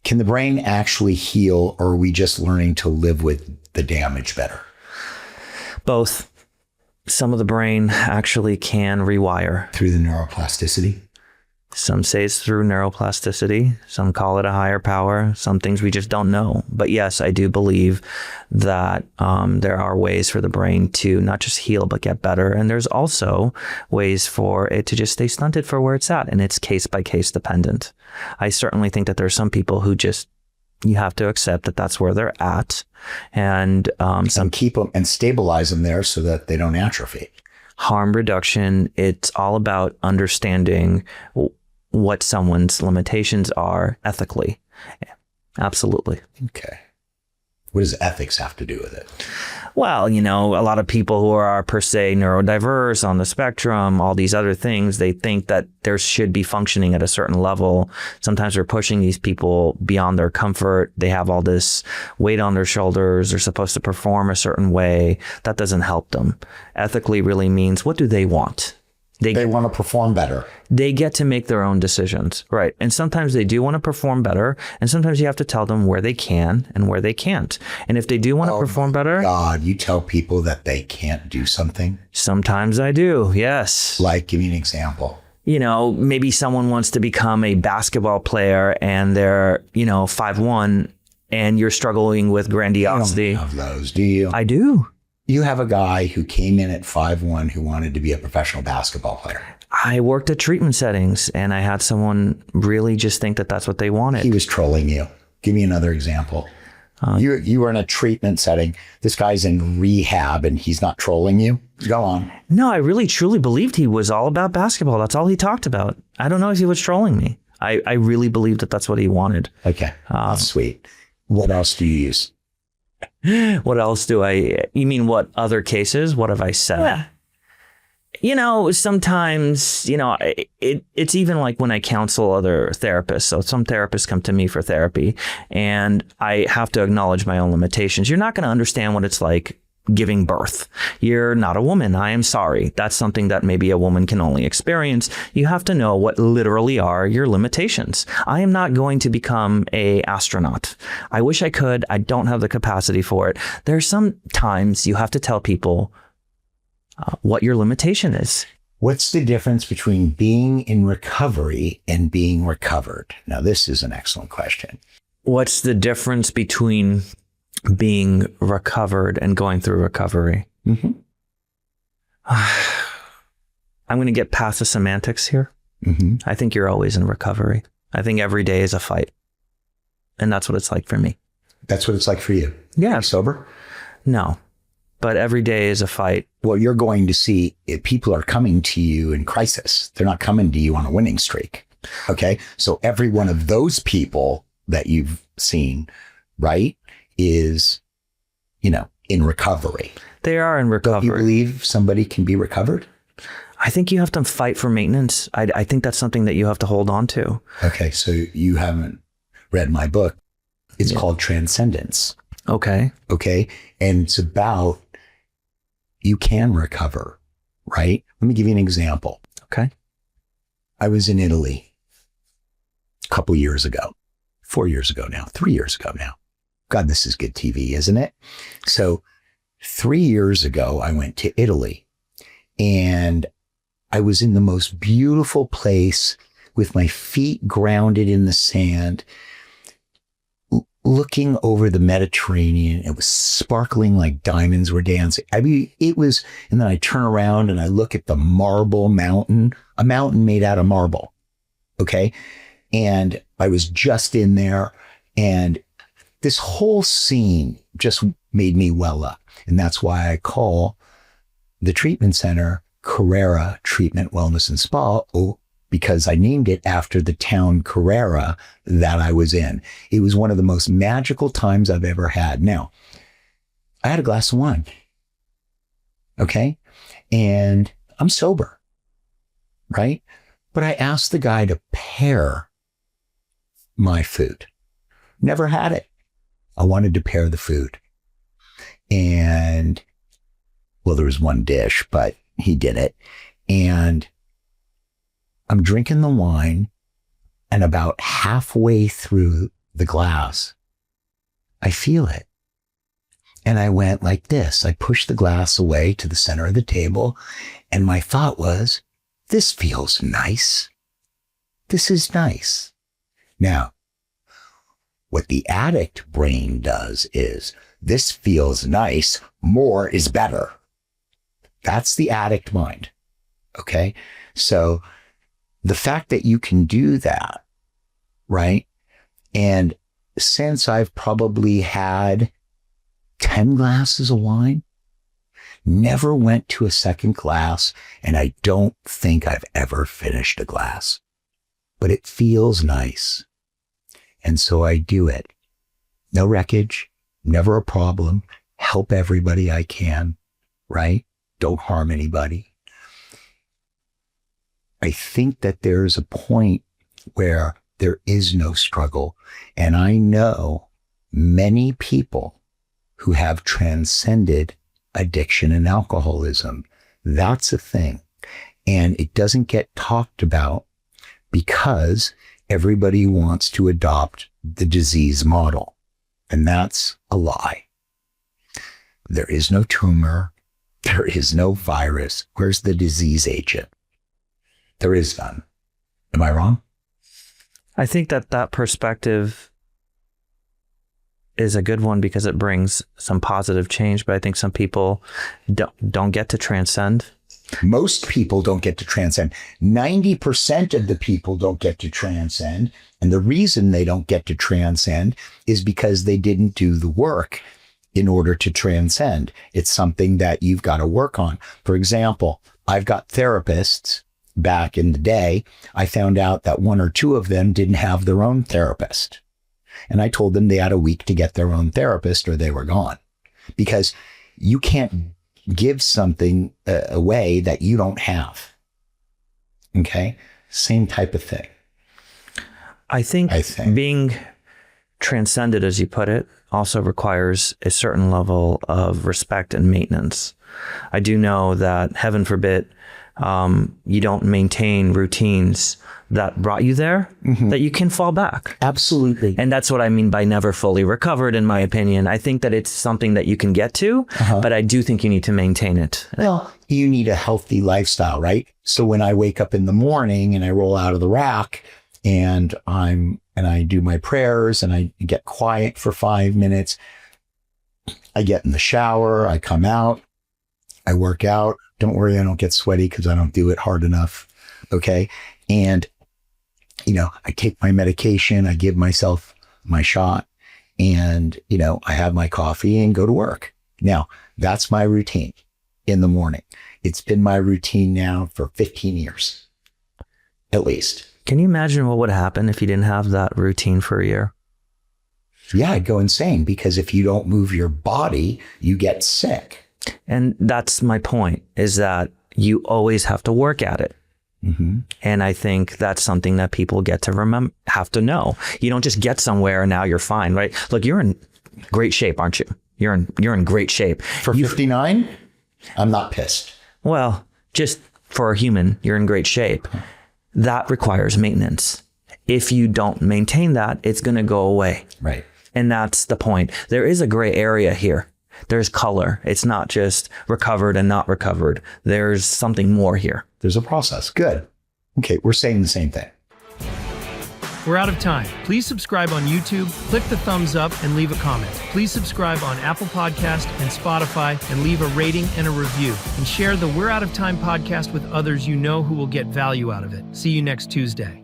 Can the brain actually heal, or are we just learning to live with the damage better? Both. Some of the brain actually can rewire. Through the neuroplasticity? Some say it's through neuroplasticity. Some call it a higher power. Some things we just don't know. But yes, I do believe that there are ways for the brain to not just heal, but get better. And there's also ways for it to just stay stunted for where it's at. And it's case by case dependent. I certainly think that there are some people who just, you have to accept that that's where they're at. And some keep them and stabilize them there so that they don't atrophy. Harm reduction, it's all about understanding what someone's limitations are ethically. Absolutely. Okay. What does ethics have to do with it? Well, you know, a lot of people who are per se neurodiverse on the spectrum, all these other things, they think that there should be functioning at a certain level. Sometimes we're pushing these people beyond their comfort. They have all this weight on their shoulders. They're supposed to perform a certain way. That doesn't help them. Ethically really means, what do they want? They want to perform better. They get to make their own decisions. Right. And sometimes they do want to perform better. And sometimes you have to tell them where they can and where they can't. And if they do want to perform better. God, you tell people that they can't do something? Sometimes I do. Yes. Like, give me an example. You know, maybe someone wants to become a basketball player and they're, 5'1", and you're struggling with grandiosity. You don't have those, do you? I do. You have a guy who came in at 5'1" who wanted to be a professional basketball player. I worked at treatment settings and I had someone really just think that that's what they wanted. He was trolling you. Give me another example. You were in a treatment setting. This guy's in rehab and he's not trolling you. Go on. No, I really truly believed he was all about basketball. That's all he talked about. I don't know if he was trolling me. I really believed that that's what he wanted. Okay. Sweet. What else do you use? What else do you mean what other cases? What have I said? Yeah. Sometimes, it's even like when I counsel other therapists. So some therapists come to me for therapy and I have to acknowledge my own limitations. You're not going to understand what it's like giving birth. You're not a woman. I am sorry. That's something that maybe a woman can only experience. You have to know what literally are your limitations. I am not going to become an astronaut. I wish I could. I don't have the capacity for it. There's some times you have to tell people what your limitation is. What's the difference between being in recovery and being recovered? Now, this is an excellent question. What's the difference between being recovered and going through recovery? Mm-hmm. I'm going to get past the semantics here. Mm-hmm. I think you're always in recovery. I think every day is a fight. And that's what it's like for me. That's what it's like for you? Yeah. Are you sober? No. But every day is a fight. Well, you're going to see if people are coming to you in crisis. They're not coming to you on a winning streak. Okay. So every one of those people that you've seen, right, is, in recovery. They are in recovery. Do you believe somebody can be recovered? I think you have to fight for maintenance. I think that's something that you have to hold on to. Okay. So you haven't read my book. It's called Transcendence. Okay. Okay. And it's about, you can recover, right? Let me give you an example. Okay. I was in Italy a couple years ago, 4 years ago now, 3 years ago now. God, this is good TV, isn't it? So 3 years ago, I went to Italy and I was in the most beautiful place with my feet grounded in the sand, looking over the Mediterranean. It was sparkling like diamonds were dancing. I mean, it was, and then I turn around and I look at the marble mountain, a mountain made out of marble. Okay. And I was just in there and this whole scene just made me well up. And that's why I call the treatment center Carrera Treatment, Wellness and Spa, because I named it after the town Carrera that I was in. It was one of the most magical times I've ever had. Now, I had a glass of wine. Okay. And I'm sober. Right. But I asked the guy to pair my food. Never had it. I wanted to pair the food. And, well, there was one dish, but he did it. And I'm drinking the wine, and about halfway through the glass, I feel it. And I went like this. I pushed the glass away to the center of the table. And my thought was, this feels nice. This is nice. Now, what the addict brain does is, this feels nice. More is better. That's the addict mind. Okay. So the fact that you can do that, right? And since I've probably had 10 glasses of wine, never went to a second glass, and I don't think I've ever finished a glass, but it feels nice. And so I do it. No wreckage, never a problem, help everybody I can, right? Don't harm anybody. I think that there's a point where there is no struggle. And I know many people who have transcended addiction and alcoholism. That's a thing. And it doesn't get talked about because everybody wants to adopt the disease model. And that's a lie. There is no tumor. There is no virus. Where's the disease agent? There is none. Am I wrong? I think that perspective is a good one because it brings some positive change, but I think some people don't get to transcend. Most people don't get to transcend. 90% of the people don't get to transcend. And the reason they don't get to transcend is because they didn't do the work in order to transcend. It's something that you've got to work on. For example, I've got therapists. Back in the day, I found out that one or two of them didn't have their own therapist. And I told them they had a week to get their own therapist or they were gone. Because you can't give something away that you don't have. Okay? Same type of thing. I think being transcended, as you put it, also requires a certain level of respect and maintenance. I do know that, heaven forbid, you don't maintain routines that brought you there, that you can fall back. Absolutely. And that's what I mean by never fully recovered, in my opinion. I think that it's something that you can get to, but I do think you need to maintain it. Well, you need a healthy lifestyle, right? So when I wake up in the morning and I roll out of the rack and I do my prayers and I get quiet for 5 minutes, I get in the shower, I come out, I work out. Don't worry, I don't get sweaty because I don't do it hard enough. Okay. And, I take my medication, I give myself my shot, and, I have my coffee and go to work. Now, that's my routine in the morning. It's been my routine now for 15 years, at least. Can you imagine what would happen if you didn't have that routine for a year? Yeah, I'd go insane because if you don't move your body, you get sick. And that's my point, is that you always have to work at it. And I think that's something that people get to have to know. You don't just get somewhere and now you're fine, right? Look, you're in great shape, aren't you? You're in great shape. For 59, I'm not pissed. Well, just for a human, you're in great shape. That requires maintenance. If you don't maintain that, it's going to go away. Right. And that's the point. There is a gray area here. There's color. It's not just recovered and not recovered. There's something more here. There's a process. Good. Okay, we're saying the same thing. We're out of time. Please subscribe on YouTube, click the thumbs up, and leave a comment. Please subscribe on Apple Podcast and Spotify and leave a rating and a review. And share the We're Out of Time podcast with others you know who will get value out of it. See you next Tuesday.